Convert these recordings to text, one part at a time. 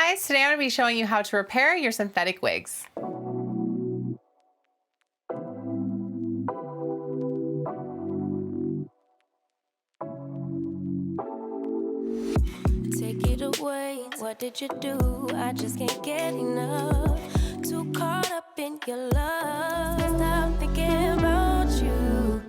guys, today I'm going to be showing you how to repair your synthetic wigs. Take it away, what did you do? I just can't get enough. Too caught up in your love, can't stop thinking about you.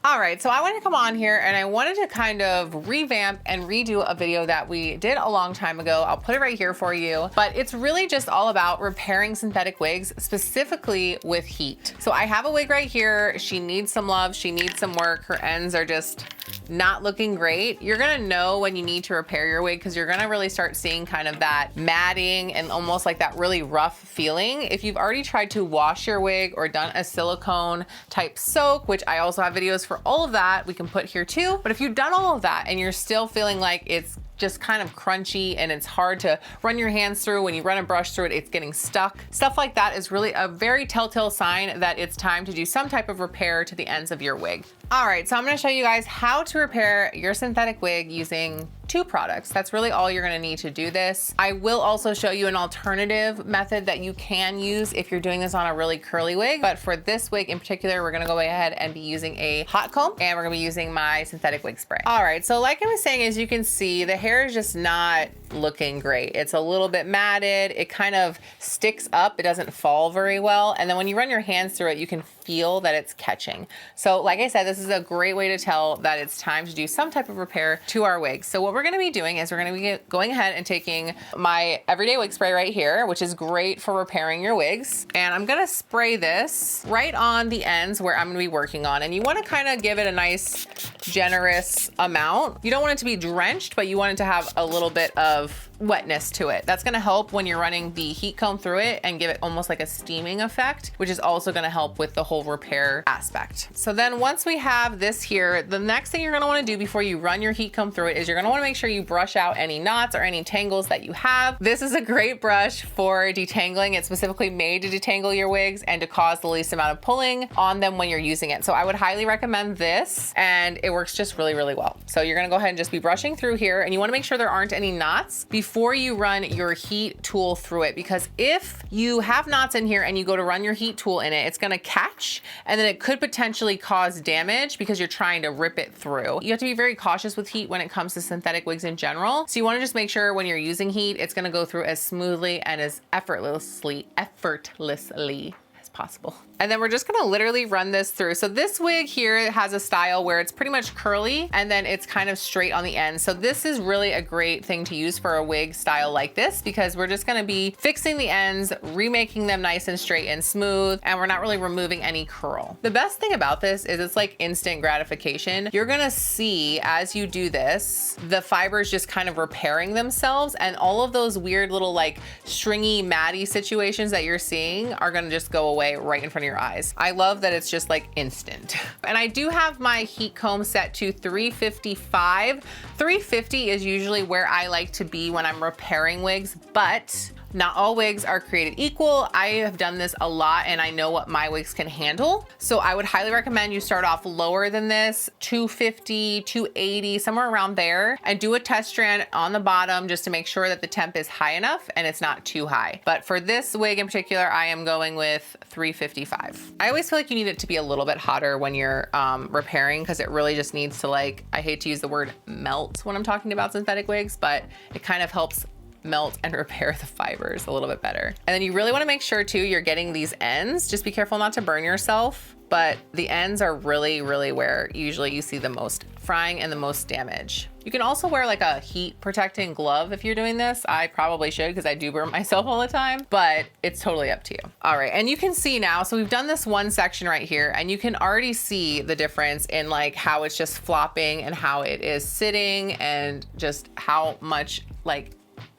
All right, so I wanted to come on here and I wanted to kind of revamp and redo a video that we did a long time ago. I'll put it right here for you, but it's really just all about repairing synthetic wigs, specifically with heat. So I have a wig right here. She needs some love. She needs some work. Her ends are just not looking great. You're gonna know when you need to repair your wig because you're gonna really start seeing kind of that matting and almost like that really rough feeling. If you've already tried to wash your wig or done a silicone type soak, which I also have videos for all of that, we can put here too. But if you've done all of that and you're still feeling like it's just kind of crunchy and it's hard to run your hands through, when you run a brush through it, it's getting stuck. Stuff like that is really a very telltale sign that it's time to do some type of repair to the ends of your wig. All right, so I'm gonna show you guys how to repair your synthetic wig using 2 products. That's really all you're gonna need to do this. I will also show you an alternative method that you can use if you're doing this on a really curly wig. But for this wig in particular, we're gonna go ahead and be using a hot comb and we're gonna be using my synthetic wig spray. All right, so like I was saying, as you can see, the hair is just not looking great. It's a little bit matted. It kind of sticks up. It doesn't fall very well. And then when you run your hands through it, you can feel that it's catching. So like I said, this is a great way to tell that it's time to do some type of repair to our wigs. So what we're gonna be doing is we're gonna be going ahead and taking my everyday wig spray right here, which is great for repairing your wigs. And I'm gonna spray this right on the ends where I'm gonna be working on. And you wanna kind of give it a nice, generous amount. You don't want it to be drenched, but you want it to have a little bit of wetness to it. That's gonna help when you're running the heat comb through it and give it almost like a steaming effect, which is also gonna help with the whole repair aspect. So then once we have this here, the next thing you're gonna wanna do before you run your heat comb through it is you're gonna wanna make sure you brush out any knots or any tangles that you have. This is a great brush for detangling. It's specifically made to detangle your wigs and to cause the least amount of pulling on them when you're using it. So I would highly recommend this, and it works just really, really well. So you're gonna go ahead and just be brushing through here, and you wanna make sure there aren't any knots before you run your heat tool through it, because if you have knots in here and you go to run your heat tool in it, it's gonna catch and then it could potentially cause damage because you're trying to rip it through. You have to be very cautious with heat when it comes to synthetic wigs in general. So you wanna just make sure when you're using heat, it's gonna go through as smoothly and as effortlessly as possible. And then we're just gonna literally run this through. So this wig here has a style where it's pretty much curly and then it's kind of straight on the end. So this is really a great thing to use for a wig style like this, because we're just gonna be fixing the ends, remaking them nice and straight and smooth, and we're not really removing any curl. The best thing about this is it's like instant gratification. You're gonna see as you do this, the fibers just kind of repairing themselves, and all of those weird little like stringy, matty situations that you're seeing are gonna just go away right in front of your eyes. I love that it's just like instant. And I do have my heat comb set to 355. 350 is usually where I like to be when I'm repairing wigs, but not all wigs are created equal. I have done this a lot and I know what my wigs can handle. So I would highly recommend you start off lower than this, 250, 280, somewhere around there, and do a test strand on the bottom just to make sure that the temp is high enough and it's not too high. But for this wig in particular, I am going with 355. I always feel like you need it to be a little bit hotter when you're repairing, because it really just needs to, like, I hate to use the word melt when I'm talking about synthetic wigs, but it kind of helps melt and repair the fibers a little bit better. And then you really wanna make sure too, you're getting these ends. Just be careful not to burn yourself, but the ends are really, really where usually you see the most frying and the most damage. You can also wear like a heat protecting glove if you're doing this. I probably should, because I do burn myself all the time, but it's totally up to you. All right, and you can see now, so we've done this one section right here, and you can already see the difference in like how it's just flopping and how it is sitting, and just how much like,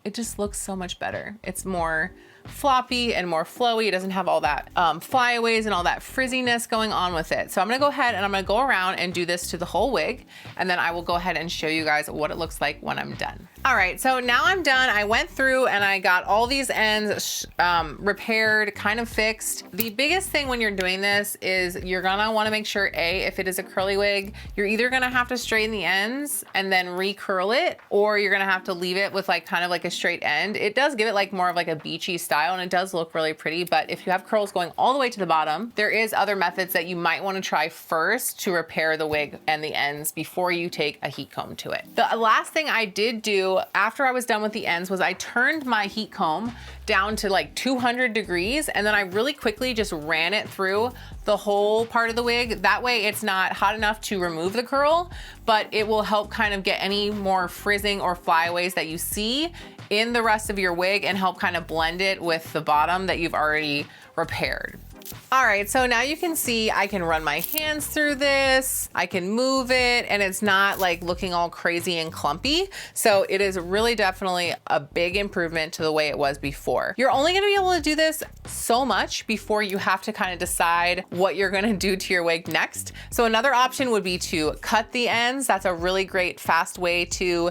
it just looks so much better. It's more floppy and more flowy. It doesn't have all that flyaways and all that frizziness going on with it. So I'm gonna go ahead and I'm gonna go around and do this to the whole wig, and then I will go ahead and show you guys what it looks like when I'm done. All right, so now I'm done. I went through and I got all these ends repaired, kind of fixed. The biggest thing when you're doing this is you're gonna wanna make sure, if it is a curly wig, you're either gonna have to straighten the ends and then recurl it, or you're gonna have to leave it with like kind of like a straight end. It does give it like more of like a beachy style, and it does look really pretty, but if you have curls going all the way to the bottom, there is other methods that you might wanna try first to repair the wig and the ends before you take a heat comb to it. The last thing I did do after I was done with the ends was I turned my heat comb down to like 200 degrees, and then I really quickly just ran it through the whole part of the wig. That way it's not hot enough to remove the curl, but it will help kind of get any more frizzing or flyaways that you see in the rest of your wig and help kind of blend it with the bottom that you've already repaired. All right, so now you can see I can run my hands through this, I can move it, and it's not like looking all crazy and clumpy. So it is really definitely a big improvement to the way it was before. You're only gonna be able to do this so much before you have to kind of decide what you're gonna do to your wig next. So another option would be to cut the ends. That's a really great fast way to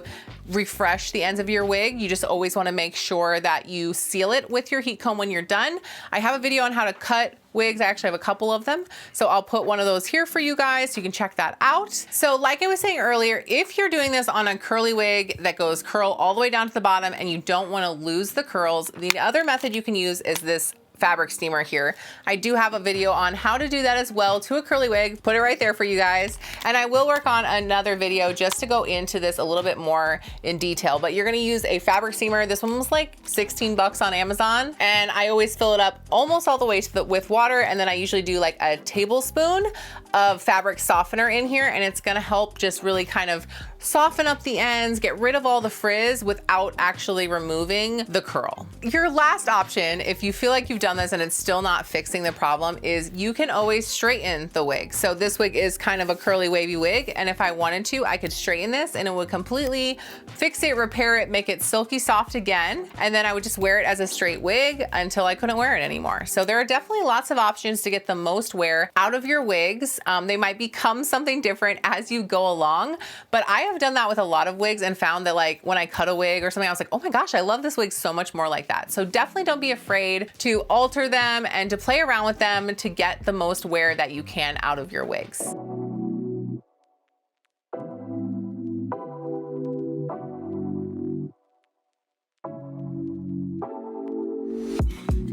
refresh the ends of your wig. You just always wanna make sure that you seal it with your heat comb when you're done. I have a video on how to cut wigs. I actually have a couple of them. So I'll put one of those here for you guys so you can check that out. So like I was saying earlier, if you're doing this on a curly wig that goes curl all the way down to the bottom and you don't wanna lose the curls, the other method you can use is this fabric steamer here. I do have a video on how to do that as well to a curly wig. Put it right there for you guys. And I will work on another video just to go into this a little bit more in detail, but you're gonna use a fabric steamer. This one was like 16 bucks on Amazon. And I always fill it up almost all the way to with water. And then I usually do like a tablespoon of fabric softener in here. And it's gonna help just really kind of soften up the ends, get rid of all the frizz without actually removing the curl. Your last option, if you feel like you've done this and it's still not fixing the problem, is you can always straighten the wig. So this wig is kind of a curly wavy wig, and if I wanted to, I could straighten this and it would completely fix it, repair it, make it silky soft again, and then I would just wear it as a straight wig until I couldn't wear it anymore. So there are definitely lots of options to get the most wear out of your wigs. They might become something different as you go along, but I have done that with a lot of wigs and found that like when I cut a wig or something, I was like, oh my gosh, I love this wig so much more like that. So definitely don't be afraid to alter them and to play around with them to get the most wear that you can out of your wigs.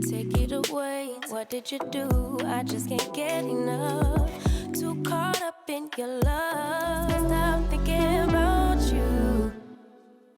Take it away, what did you do? I just can't get enough. Too caught up in your love.